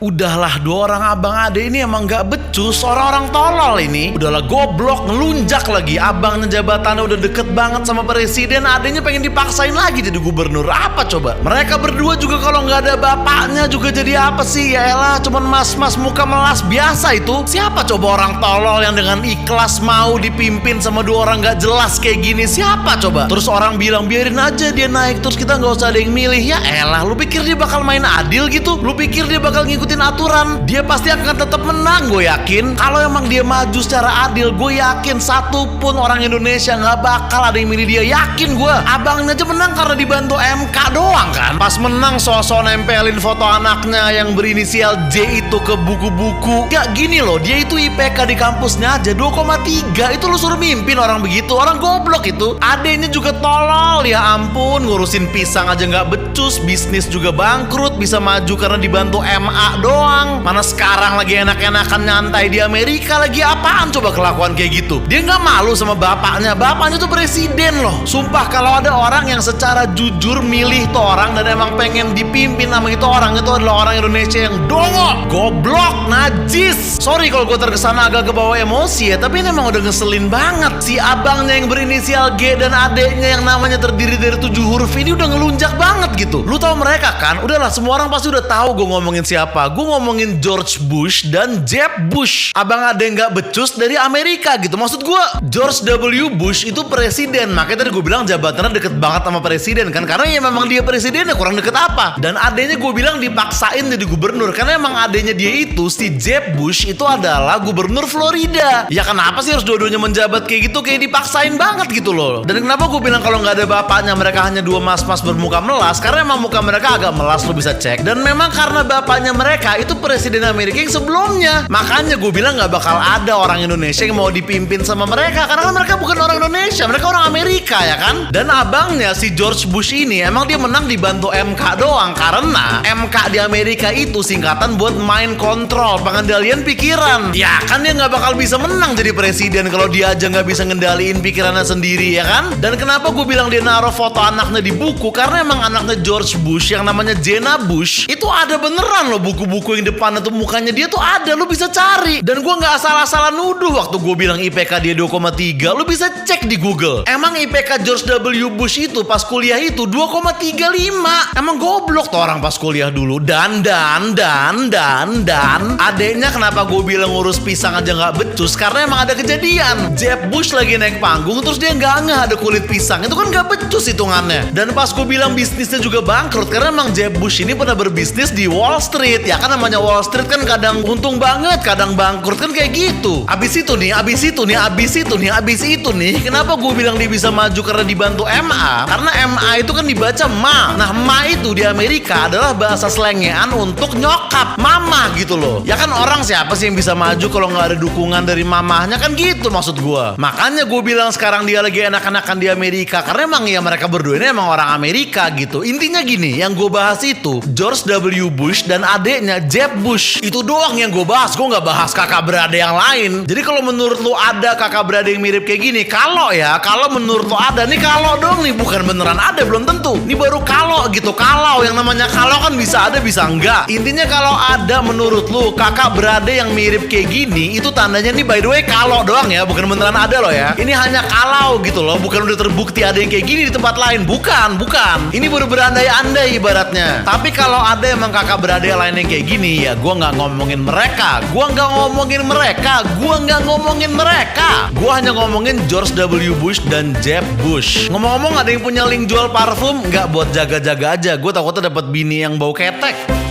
Udahlah, dua orang abang ade ini emang gak becus, orang-orang tolol ini. Udahlah goblok, ngelunjak lagi. Abangnya jabatannya udah deket banget sama presiden, adenya pengen dipaksain lagi jadi gubernur. Apa coba? Mereka berdua juga kalau nggak ada bapaknya juga jadi apa sih? Yaelah, cuman mas-mas muka melas biasa itu. Siapa coba orang tolol yang dengan ikhlas mau dipimpin sama dua orang gak jelas kayak gini? Siapa coba? Terus orang bilang biarin aja dia naik, terus kita nggak usah ada yang milih. Ya elah, lu pikir dia bakal main adil gitu? Lu pikir dia bakal ngikutin aturan? Dia pasti akan tetap menang, gue yakin. Kalau emang dia maju secara adil, gue yakin satu pun orang Indonesia nggak bakal ada yang milih dia. Yakin gue. Abangnya aja menang karena dibantu MK doang kan. Pas menang sosok nempelin foto anaknya yang berinisial J itu ke buku-buku. Gak gini loh, dia itu IPK di kampusnya aja 2,3. Itu lu suruh mimpin orang begitu? Orang goblok itu. Adenya juga tolol, ya ampun. Ngurusin pisang aja nggak becus, bisnis juga bangkrut, bisa maju karena dibantu MA doang. Mana sekarang lagi enak-enakan nyantai di Amerika lagi. Apaan coba kelakuan kayak gitu? Dia nggak malu sama bapaknya. Bapaknya tuh presiden loh. Sumpah kalau ada orang yang secara jujur milih tuh orang dan emang pengen dipimpin sama itu orang, itu adalah orang Indonesia yang dongo, goblok, najis. Sorry kalau gue terkesan agak kebawa emosi ya, tapi ini emang udah ngeselin banget. Si abangnya yang berinisial G dan adeknya yang namanya terdiri dari 7 huruf ini udah ngelunjak banget gitu. Lu tahu mereka kan? Udahlah, semua orang pasti udah tahu gue ngomongin siapa. Gue ngomongin George Bush dan Jeb Bush. Abang ada yang gak becus dari Amerika gitu. Maksud gue, George W. Bush itu presiden. Makanya tadi gue bilang jabatannya deket banget sama presiden kan. Karena ya memang dia presidennya, kurang deket apa. Dan adenya gue bilang dipaksain jadi gubernur. Karena emang adenya dia itu, si Jeb Bush itu adalah gubernur Florida. Ya kenapa sih harus dua-duanya menjabat kayak gitu? Kayak dipaksain banget gitu loh. Dan kenapa gue bilang kalau gak ada bapaknya mereka hanya dua mas-mas bermuka melas? Karena emang muka mereka agak melas, lo bisa cek. Dan memang karena bapaknya mereka itu presiden Amerika yang sebelumnya. Makanya gue bilang gak bakal ada orang Indonesia yang mau dipimpin sama mereka. Karena kan mereka bukan orang Indonesia, mereka orang Amerika ya kan. Dan abangnya si George Bush ini emang dia menang dibantu MK doang. Karena MK di Amerika itu singkatan buat mind control, pengendalian pikiran. Ya kan dia gak bakal bisa menang jadi presiden kalau dia aja gak bisa ngendaliin pikirannya sendiri ya kan. Dan kenapa gue bilang dia naruh foto anaknya di buku? Karena emang anaknya George Bush yang namanya Jenna Bush itu ada beneran loh, buku-buku yang depan itu mukanya dia tuh ada, lu bisa cari. Dan gue nggak asal-asalan nuduh waktu gue bilang IPK dia 2,3, lu bisa cek di Google. Emang IPK George W. Bush itu pas kuliah itu 2,35. Emang goblok tuh orang pas kuliah dulu. Dan adeknya kenapa gue bilang ngurus pisang aja nggak becus? Karena emang ada kejadian. Jeb Bush lagi naik panggung terus dia nggak ada kulit pisang, itu kan nggak becus hitungannya. Dan pas gue bilang bisnisnya juga bangkrut karena emang Jeb Bush ini pernah berbisnis di Wall Street. Ya kan namanya Wall Street kan kadang untung banget, kadang bangkrut kan kayak gitu. Abis itu nih, kenapa gue bilang dia bisa maju karena dibantu MA? Karena MA itu kan dibaca ma. Nah ma itu di Amerika adalah bahasa slengean untuk nyokap, mama gitu loh. Ya kan orang siapa sih yang bisa maju kalau nggak ada dukungan dari mamahnya kan gitu maksud gue. Makanya gue bilang sekarang dia lagi enak-enakan di Amerika. Karena emang ya mereka berdua ini emang orang Amerika gitu. Intinya gini, yang gue bahas itu George W. Bush dan adeknya Jeb Bush. Itu doang yang gue bahas. Gue nggak bahas kakak beradik yang lain. Jadi kalau menurut lu ada kakak beradik yang mirip kayak gini, kalau menurut lu ada nih, kalau dong nih, bukan beneran ada, belum tentu. Ini baru kalau gitu. Kalau yang namanya kalau kan bisa ada bisa enggak. Intinya kalau ada menurut lu kakak beradik yang mirip kayak gini, itu tandanya nih by the way kalau doang ya, bukan beneran ada loh ya. Ini hanya kalau gitu loh, bukan udah terbukti ada yang kayak gini di tempat lain. Bukan. Ini baru berandai-andai ibaratnya. Tapi kalau ada emang kakak beradik lain yang kayak gini, ya gue nggak ngomongin mereka. Gue hanya ngomongin George W. Bush dan Jeb Bush. Ngomong-ngomong, ada yang punya link jual parfum? Nggak, buat jaga-jaga aja. Gue takutnya dapat bini yang bau ketek.